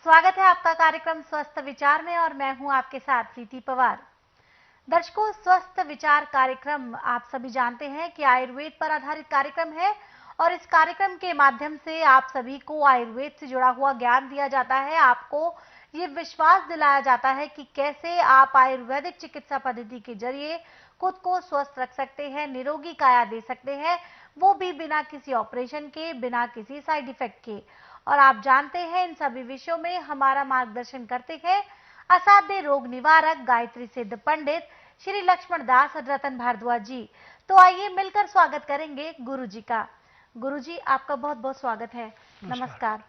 स्वागत है आपका कार्यक्रम स्वस्थ विचार में और मैं हूं आपके साथ प्रीति पवार। दर्शकों, स्वस्थ विचार कार्यक्रम आप सभी जानते हैं कि आयुर्वेद पर आधारित कार्यक्रम है और इस कार्यक्रम के माध्यम से आप सभी को आयुर्वेद से जुड़ा हुआ ज्ञान दिया जाता है। आपको ये विश्वास दिलाया जाता है कि कैसे आप आयुर्वेदिक चिकित्सा पद्धति के जरिए खुद को स्वस्थ रख सकते हैं, निरोगी काया दे सकते हैं, वो भी बिना किसी ऑपरेशन के, बिना किसी साइड इफेक्ट के। और आप जानते हैं इन सभी विषयों में हमारा मार्गदर्शन करते हैं असाध्य रोग निवारक गायत्री सिद्ध पंडित श्री लक्ष्मण दास और रतन भारद्वाज जी। तो आइए मिलकर स्वागत करेंगे गुरु जी का। गुरु जी, आपका बहुत बहुत स्वागत है। नमस्कार।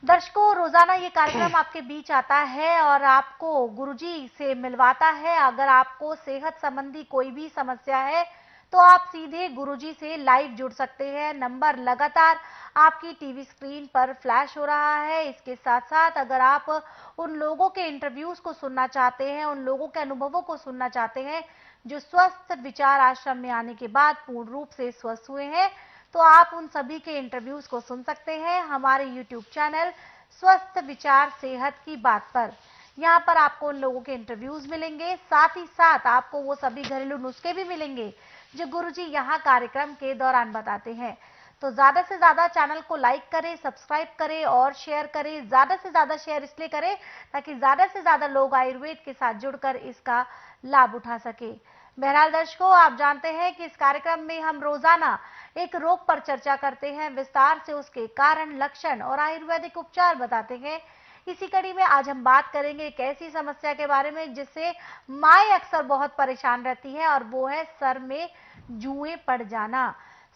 दर्शकों, रोजाना ये कार्यक्रम आपके बीच आता है और आपको गुरुजी से मिलवाता है। अगर आपको सेहत संबंधी कोई भी समस्या है तो आप सीधे गुरुजी से लाइव जुड़ सकते हैं। नंबर लगातार आपकी टीवी स्क्रीन पर फ्लैश हो रहा है। इसके साथ साथ अगर आप उन लोगों के इंटरव्यूज को सुनना चाहते हैं, उन लोगों के अनुभवों को सुनना चाहते हैं जो स्वस्थ विचार आश्रम में आने के बाद पूर्ण रूप से स्वस्थ हुए हैं, तो आप उन सभी के इंटरव्यूज को सुन सकते हैं हमारे यूट्यूब चैनल स्वस्थ विचार सेहत की बात पर। यहाँ पर आपको उन लोगों के इंटरव्यूज मिलेंगे, साथ ही साथ आपको वो सभी घरेलू नुस्खे भी मिलेंगे जो गुरुजी यहाँ कार्यक्रम के दौरान बताते हैं। तो ज्यादा से ज्यादा चैनल को लाइक करें, सब्सक्राइब करें और शेयर करें। ज्यादा से ज्यादा शेयर इसलिए करें ताकि ज्यादा से ज्यादा लोग आयुर्वेद के साथ जुड़कर इसका लाभ उठा सके। बहरहाल दर्शकों, आप जानते हैं कि इस कार्यक्रम में हम रोजाना एक रोग पर चर्चा करते हैं, विस्तार से उसके कारण, लक्षण और आयुर्वेदिक उपचार बताते हैं। इसी कड़ी में आज हम बात करेंगे एक ऐसी समस्या के बारे में जिससे माएँ अक्सर बहुत परेशान रहती हैं और वो है सर में जुएं पड़ जाना।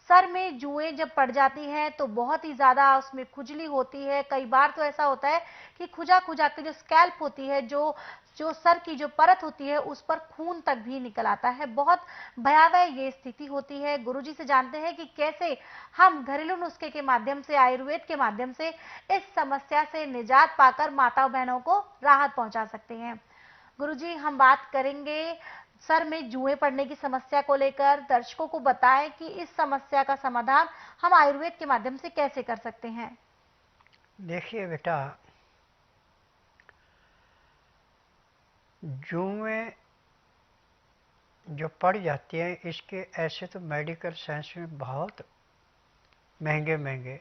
सर में जुएं जब पड़ जाती हैं तो बहुत ही ज्यादा उसमें खुजली होती है। कई बार तो ऐसा होता है कि खुजा खुजा के जो स्कैल्प होती है, जो जो सर की जो परत होती है, उस पर खून तक भी निकल आता है। बहुत भयावह ये स्थिति होती है। गुरुजी से जानते हैं कि कैसे हम घरेलू नुस्खे के माध्यम से, आयुर्वेद के माध्यम से इस समस्या से निजात पाकर माता बहनों को राहत पहुंचा सकते हैं। गुरुजी, हम बात करेंगे सर में जुएं पड़ने की समस्या को लेकर। दर्शकों को बताएं कि इस समस्या का समाधान हम आयुर्वेद के माध्यम से कैसे कर सकते हैं। देखिए बेटा, जुएं जो पड़ जाती हैं, इसके ऐसे तो मेडिकल साइंस में बहुत महंगे महंगे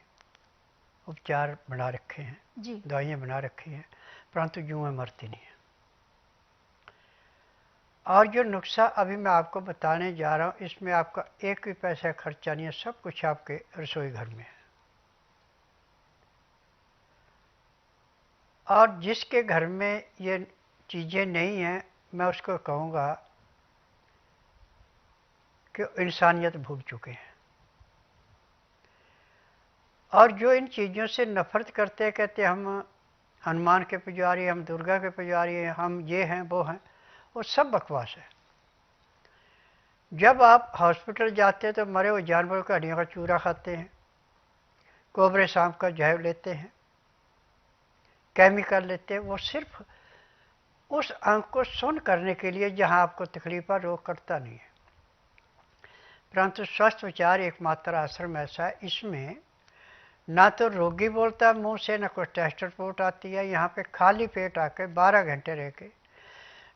उपचार बना रखे हैं, दवाइयाँ बना रखी हैं, परंतु जुएं मरती नहीं है। और जो नुस्खा अभी मैं आपको बताने जा रहा हूँ, इसमें आपका एक भी पैसा खर्चा नहीं है, सब कुछ आपके रसोई घर में है। और जिसके घर में ये चीज़ें नहीं हैं, मैं उसको कहूँगा कि इंसानियत भूल चुके हैं। और जो इन चीज़ों से नफरत करते हैं, कहते हम हनुमान के पुजारी, हम दुर्गा के पुजारी हैं, हम ये हैं वो हैं, वो सब बकवास है। जब आप हॉस्पिटल जाते हैं तो मरे हुए जानवरों का हड्डियों का चूरा खाते हैं, कोबरे सांप का जहर लेते हैं, केमिकल लेते हैं, वो सिर्फ उस अंग को सुन्न करने के लिए जहां आपको तकलीफ है, रोग करता नहीं है। परंतु स्वस्थ विचार एकमात्र आश्रम ऐसा है, इसमें ना तो रोगी बोलता है मुंह से, ना कोई टेस्ट रिपोर्ट आती है। यहाँ पे खाली पेट आके 12 घंटे रह के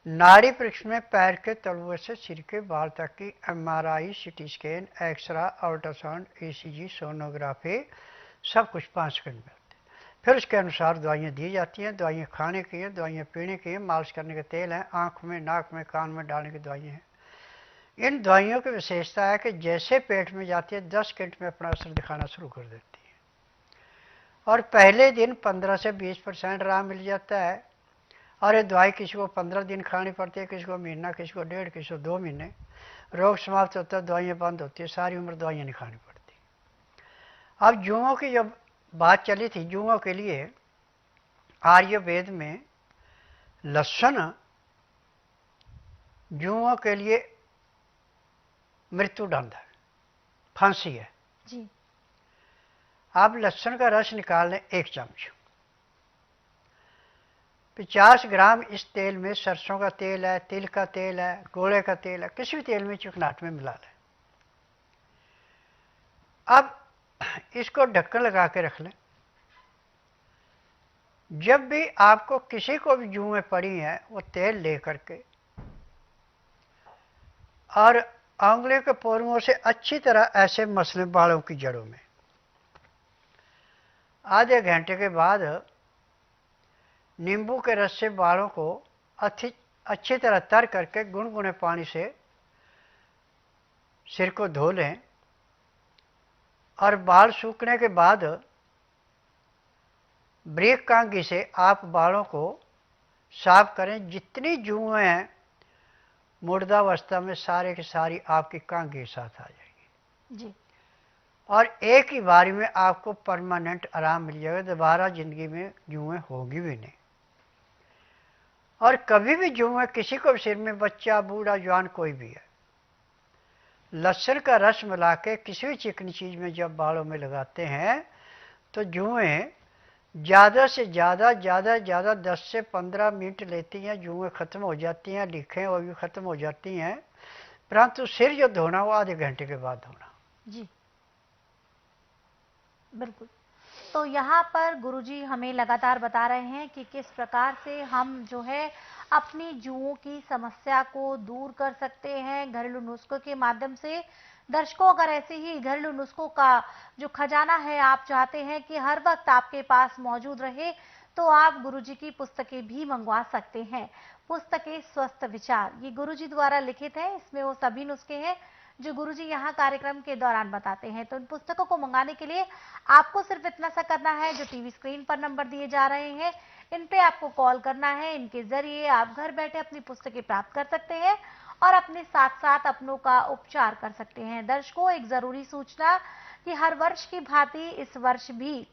नाड़ी परीक्षण में पैर के तलुए से सिर के बाल तक की MRI, CT scan, x ray, ultrasound, ECG, sonography, सब कुछ 5 सेकंड में होते। फिर उसके अनुसार दवाइयाँ दी जाती हैं। दवाइयाँ खाने की हैं, दवाइयाँ पीने की हैं, मालिश करने के तेल हैं, आँख में, नाक में, कान में डालने की दवाइयाँ हैं। इन दवाइयों की विशेषता है कि जैसे पेट में जाती है 10 मिनट में अपना असर दिखाना शुरू कर देती है और पहले दिन 15 से 20% आराम मिल जाता है। और ये दवाई किसी को 15 दिन खानी पड़ती है, किसी को महीना, किसी को 1.5, किसी को 2 महीने। रोग समाप्त होता है, दवाइयाँ बंद होती है, सारी उम्र दवाइयाँ नहीं खानी पड़ती। अब जुओं की जब बात चली थी, जुओं के लिए आयुर्वेद में लहसुन जुओं के लिए मृत्युदंड है, फांसी है जी। आप लहसुन का रस निकाल लें 1 चम्मच, 50 ग्राम इस तेल में, सरसों का तेल है, तिल का तेल है, गोले का तेल है, किसी भी तेल में चिकनाहट में मिला लें। अब इसको ढक्कन लगा के रख लें जब भी आपको किसी को भी जुएं पड़ी हैं, वो तेल लेकर के और आंगुली के पोरुओं से अच्छी तरह ऐसे मसले बालों की जड़ों में। आधे घंटे के बाद नींबू के रस से बालों को अच्छी तरह तर करके गुनगुने पानी से सिर को धो लें और बाल सूखने के बाद ब्रेक कांगी से आप बालों को साफ करें। जितनी जुएं हैं मुर्दावस्था में सारे की सारी आपकी कांगी के साथ आ जाएगी जी। और एक ही बारी में आपको परमानेंट आराम मिल जाएगा। दोबारा जिंदगी में जुएं होगी भी नहीं। और कभी भी जुएं किसी को भी सिर में, बच्चा बूढ़ा जवान कोई भी है, लहसुन का रस मिला के किसी भी चिकनी चीज में जब बालों में लगाते हैं तो जुएं ज़्यादा से ज़्यादा 10 से 15 मिनट लेती हैं, जुएं खत्म हो जाती हैं, लिखें वो भी खत्म हो जाती हैं। परंतु सिर जो धोना वो आधे घंटे के बाद धोना। जी बिल्कुल। तो यहाँ पर गुरुजी हमें लगातार बता रहे हैं कि किस प्रकार से हम जो है अपनी जुओं की समस्या को दूर कर सकते हैं घरेलू नुस्खों के माध्यम से। दर्शकों, अगर ऐसे ही घरेलू नुस्खों का जो खजाना है आप चाहते हैं कि हर वक्त आपके पास मौजूद रहे, तो आप गुरुजी की पुस्तकें भी मंगवा सकते हैं। पुस्तकें स्वस्थ विचार, ये गुरुजी द्वारा लिखित है। इसमें वो सभी नुस्खे हैं जो गुरुजी यहाँ कार्यक्रम के दौरान बताते हैं। तो इन पुस्तकों को मंगाने के लिए आपको सिर्फ इतना सा करना है, जो टीवी स्क्रीन पर नंबर दिए जा रहे हैं इन पे आपको कॉल करना है। इनके जरिए आप घर बैठे अपनी पुस्तकें प्राप्त कर सकते हैं और अपने साथ साथ अपनों का उपचार कर सकते हैं। दर्शकों, एक जरूरी सूचना कि हर वर्ष की भांति इस वर्ष भी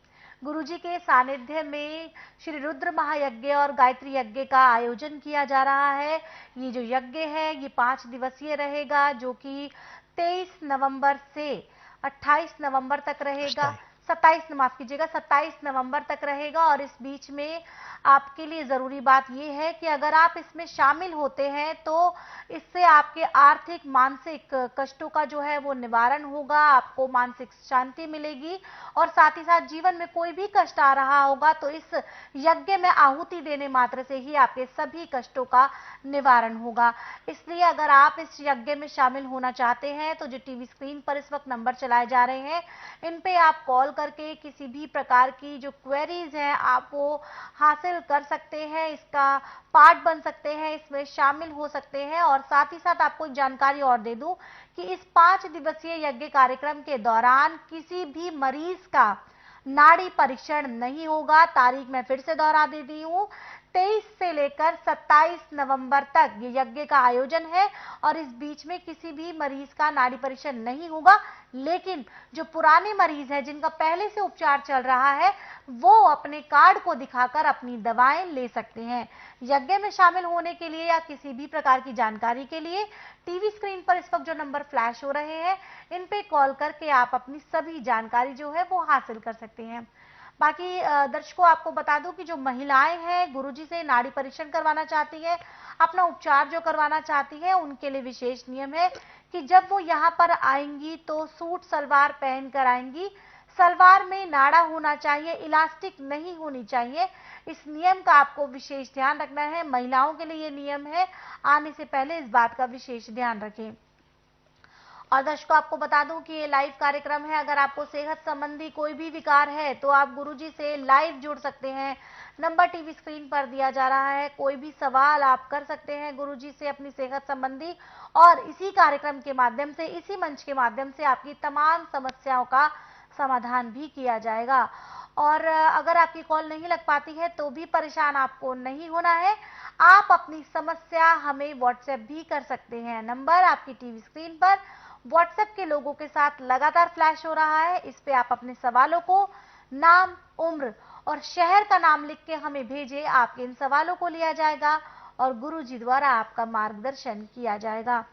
गुरुजी के सानिध्य में श्री रुद्र महायज्ञ और गायत्री यज्ञ का आयोजन किया जा रहा है। ये जो यज्ञ है ये 5 दिवसीय रहेगा, जो कि 23 नवंबर से 28 नवंबर तक रहेगा। 27 नवंबर तक रहेगा। और इस बीच में आपके लिए ज़रूरी बात यह है कि अगर आप इसमें शामिल होते हैं तो इससे आपके आर्थिक मानसिक कष्टों का जो है वो निवारण होगा, आपको मानसिक शांति मिलेगी और साथ ही साथ जीवन में कोई भी कष्ट आ रहा होगा तो इस यज्ञ में आहुति देने मात्र से ही आपके सभी कष्टों का निवारण होगा। इसलिए अगर आप इस यज्ञ में शामिल होना चाहते हैं तो जो टीवी स्क्रीन पर इस वक्त नंबर चलाए जा रहे हैं इन पे आप कॉल करके किसी भी प्रकार की जो क्वेरीज हैं आप वो हासिल कर सकते हैं, इसका पार्ट बन सकते हैं, इसमें शामिल हो सकते हैं। और साथ ही साथ आपको एक जानकारी और दे दूं कि इस 5 दिवसीय यज्ञ कार्यक्रम के दौरान किसी भी मरीज का नाड़ी परीक्षण नहीं होगा। तारीख मैं फिर से दोहरा देती हूँ, 23 से लेकर 27 नवंबर तक ये यज्ञ का आयोजन है और इस बीच में किसी भी मरीज का नाड़ी परीक्षण नहीं होगा। लेकिन जो पुराने मरीज हैं जिनका पहले से उपचार चल रहा है वो अपने कार्ड को दिखाकर अपनी दवाएं ले सकते हैं। यज्ञ में शामिल होने के लिए या किसी भी प्रकार की जानकारी के लिए टीवी स्क्रीन पर इस वक्त जो नंबर फ्लैश हो रहे हैं इन पे कॉल करके आप अपनी सभी जानकारी जो है वो हासिल कर सकते हैं। बाकी दर्शकों, आपको बता दूं कि जो महिलाएं हैं गुरुजी से नाड़ी परीक्षण करवाना चाहती हैं, अपना उपचार जो करवाना चाहती हैं, उनके लिए विशेष नियम है कि जब वो यहाँ पर आएंगी तो सूट सलवार पहन कर आएंगी। सलवार में नाड़ा होना चाहिए, इलास्टिक नहीं होनी चाहिए। इस नियम का आपको विशेष ध्यान रखना है। महिलाओं के लिए ये नियम है, आने से पहले इस बात का विशेष ध्यान रखें। और दर्शकों, आपको बता दूं कि ये लाइव कार्यक्रम है। अगर आपको सेहत संबंधी कोई भी विकार है तो आप गुरुजी से लाइव जुड़ सकते हैं। नंबर टीवी स्क्रीन पर दिया जा रहा है। कोई भी सवाल आप कर सकते हैं गुरुजी से अपनी सेहत संबंधी और इसी कार्यक्रम के माध्यम से, इसी मंच के माध्यम से आपकी तमाम समस्याओं का समाधान भी किया जाएगा। और अगर आपकी कॉल नहीं लग पाती है तो भी परेशान आपको नहीं होना है। आप अपनी समस्या हमें व्हाट्सएप भी कर सकते हैं। नंबर आपकी टीवी स्क्रीन पर व्हाट्सएप के लोगों के साथ लगातार फ्लैश हो रहा है। इस पे आप अपने सवालों को नाम, उम्र और शहर का नाम लिख के हमें भेजें। आपके इन सवालों को लिया जाएगा और गुरुजी द्वारा आपका मार्गदर्शन किया जाएगा।